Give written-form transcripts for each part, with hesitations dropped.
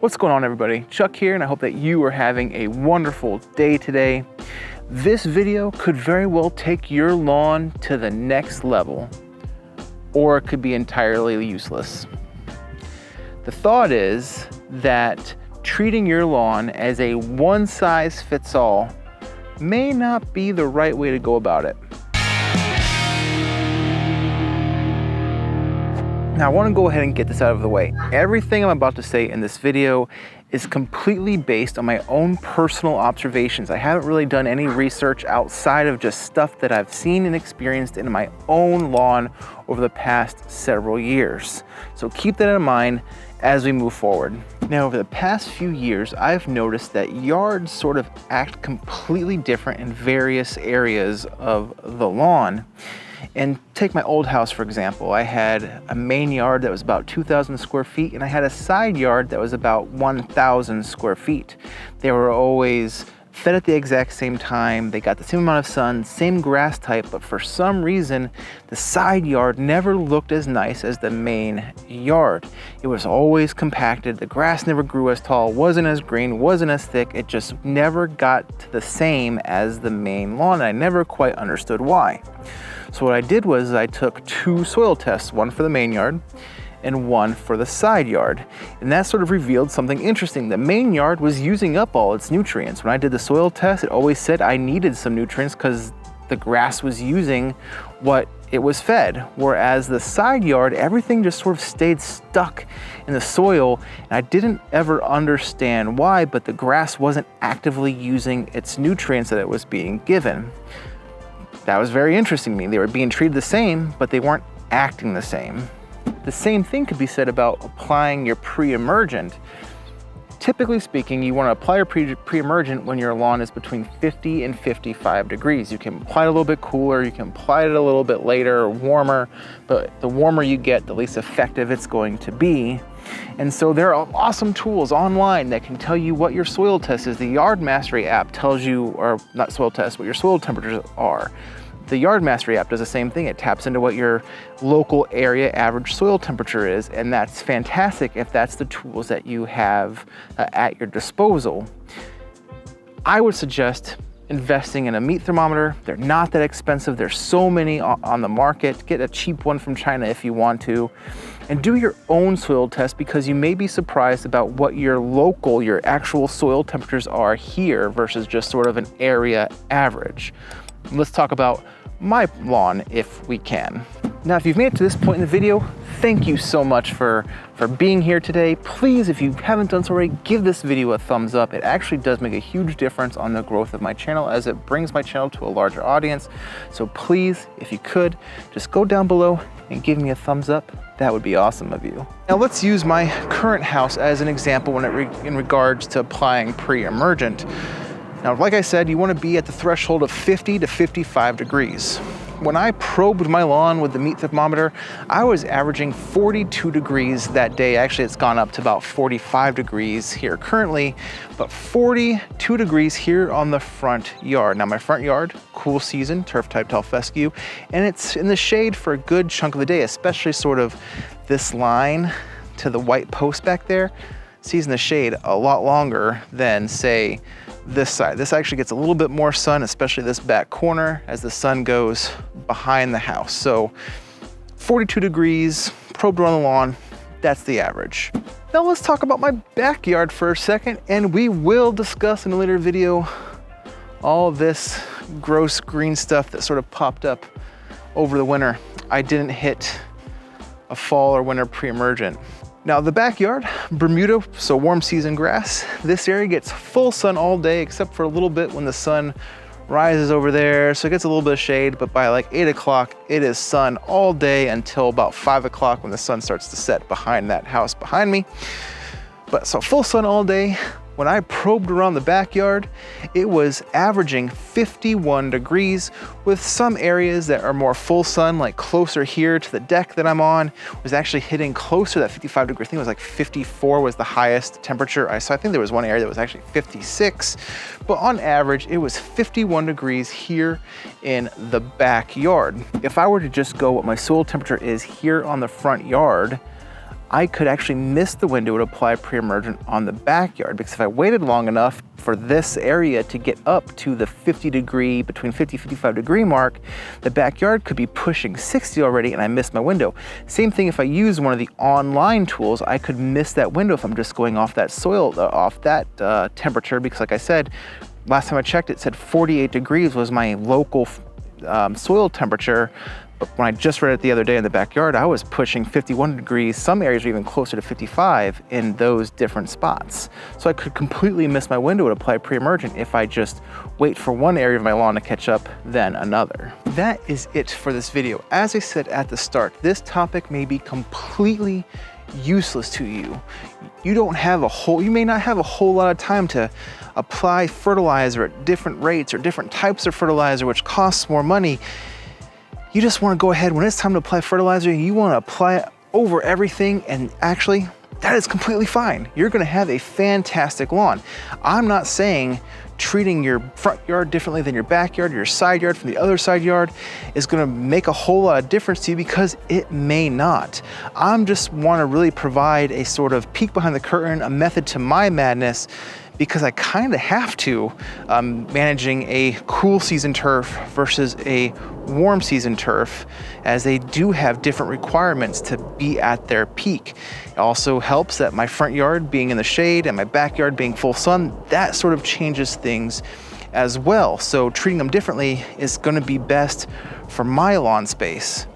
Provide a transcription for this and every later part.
What's going on, everybody? Chuck here, and I hope that you are having a wonderful day today. This video could very well take your lawn to the next level, or it could be entirely useless. The thought is that treating your lawn as a one-size-fits-all may not be the right way to go about it. Now I want to go ahead and get this out of the way. Everything I'm about to say in this video is completely based on my own personal observations. I haven't really done any research outside of just stuff that I've seen and experienced in my own lawn over the past several years. So keep that in mind as we move forward. Now, over the past few years, I've noticed that yards sort of act completely different in various areas of the lawn. And take my old house, for example. I had a main yard that was about 2,000 square feet, and I had a side yard that was about 1,000 square feet. They were always fed at the exact same time. They got the same amount of sun, same grass type, but for some reason, the side yard never looked as nice as the main yard. It was always compacted. The grass never grew as tall, wasn't as green, wasn't as thick. It just never got to the same as the main lawn. I never quite understood why. So what I did was I took two soil tests, one for the main yard and one for the side yard. And that sort of revealed something interesting. The main yard was using up all its nutrients. When I did the soil test, it always said I needed some nutrients because the grass was using what it was fed. Whereas the side yard, everything just sort of stayed stuck in the soil. And I didn't ever understand why, but the grass wasn't actively using its nutrients that it was being given. That was very interesting to me. They were being treated the same, but they weren't acting the same. The same thing could be said about applying your pre-emergent. Typically speaking, you want to apply your pre-emergent when your lawn is between 50 and 55 degrees. You can apply it a little bit cooler, you can apply it a little bit later or warmer, but the warmer you get, the least effective it's going to be. And so there are awesome tools online that can tell you what your soil test is. The Yard Mastery app tells you, or not soil test, what your soil temperatures are. The Yard Mastery app does the same thing. It taps into what your local area average soil temperature is, and that's fantastic if that's the tools that you have at your disposal. I would suggest investing in a meat thermometer. They're not that expensive. There's so many on the market. Get a cheap one from China if you want to. And do your own soil test, because you may be surprised about what your actual soil temperatures are here versus just sort of an area average. Let's talk about my lawn if we can. Now, if you've made it to this point in the video, thank you so much for being here today. Please, if you haven't done so already, give this video a thumbs up. It actually does make a huge difference on the growth of my channel as it brings my channel to a larger audience. So please, if you could, just go down below and give me a thumbs up. That would be awesome of you. Now let's use my current house as an example in regards to applying pre-emergent. Now, like I said, you want to be at the threshold of 50 to 55 degrees. When I probed my lawn with the meat thermometer, I was averaging 42 degrees that day. Actually, it's gone up to about 45 degrees here currently, but 42 degrees here on the front yard. Now, my front yard, cool season, turf type tall fescue, and it's in the shade for a good chunk of the day, especially sort of this line to the white post back there. Stays in the shade a lot longer than, say, this side. This actually gets a little bit more sun, especially this back corner, as the sun goes behind the house. So 42 degrees, probed around the lawn, that's the average. Now let's talk about my backyard for a second, and we will discuss in a later video all of this gross green stuff that sort of popped up over the winter. I didn't hit a fall or winter pre-emergent. Now the backyard, Bermuda, so warm season grass. This area gets full sun all day except for a little bit when the sun rises over there. So it gets a little bit of shade, but by like 8 o'clock, it is sun all day until about 5 o'clock when the sun starts to set behind that house behind me. But so full sun all day. When I probed around the backyard, it was averaging 51 degrees with some areas that are more full sun, like closer here to the deck that I'm on, was actually hitting closer to that 55 degree. I think it was like 54 was the highest temperature I saw. I think there was one area that was actually 56, but on average, it was 51 degrees here in the backyard. If I were to just go what my soil temperature is here on the front yard, I could actually miss the window to apply pre-emergent on the backyard, because if I waited long enough for this area to get up to the 50 degree, between 50 55 degree mark, the backyard could be pushing 60 already and I missed my window. Same thing if I use one of the online tools, I could miss that window if I'm just going off that soil, off that temperature, because like I said, last time I checked it said 48 degrees was my local soil temperature. But when I just read it the other day in the backyard, I was pushing 51 degrees. Some areas are even closer to 55 in those different spots. So I could completely miss my window to apply pre-emergent if I just wait for one area of my lawn to catch up, then another. That is it for this video. As I said at the start, this topic may be completely useless to you. You may not have a whole lot of time to apply fertilizer at different rates or different types of fertilizer, which costs more money. You just want to go ahead, when it's time to apply fertilizer, you want to apply it over everything, and actually, that is completely fine. You're going to have a fantastic lawn. I'm not saying treating your front yard differently than your backyard, your side yard from the other side yard is going to make a whole lot of difference to you, because it may not. I'm just want to really provide a sort of peek behind the curtain, a method to my madness, because I kind of have to, managing a cool season turf versus a warm season turf, as they do have different requirements to be at their peak. It also helps that my front yard being in the shade and my backyard being full sun, that sort of changes things as well. So treating them differently is going to be best for my lawn space.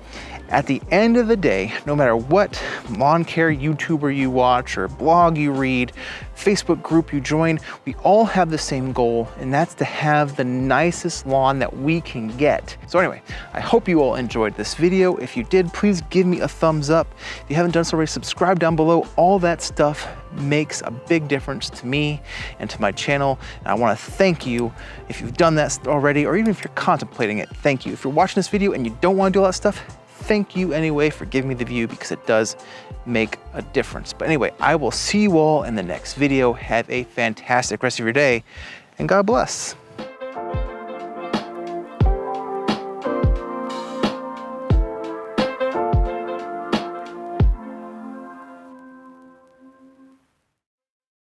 At the end of the day, no matter what lawn care YouTuber you watch or blog you read, Facebook group you join, we all have the same goal, and that's to have the nicest lawn that we can get. So anyway, I hope you all enjoyed this video. If you did, please give me a thumbs up. If you haven't done so already, subscribe down below. All that stuff makes a big difference to me and to my channel. And I want to thank you if you've done that already, or even if you're contemplating it, thank you. If you're watching this video and you don't want to do all that stuff, thank you anyway for giving me the view, because it does make a difference. But anyway, I will see you all in the next video. Have a fantastic rest of your day, and God bless.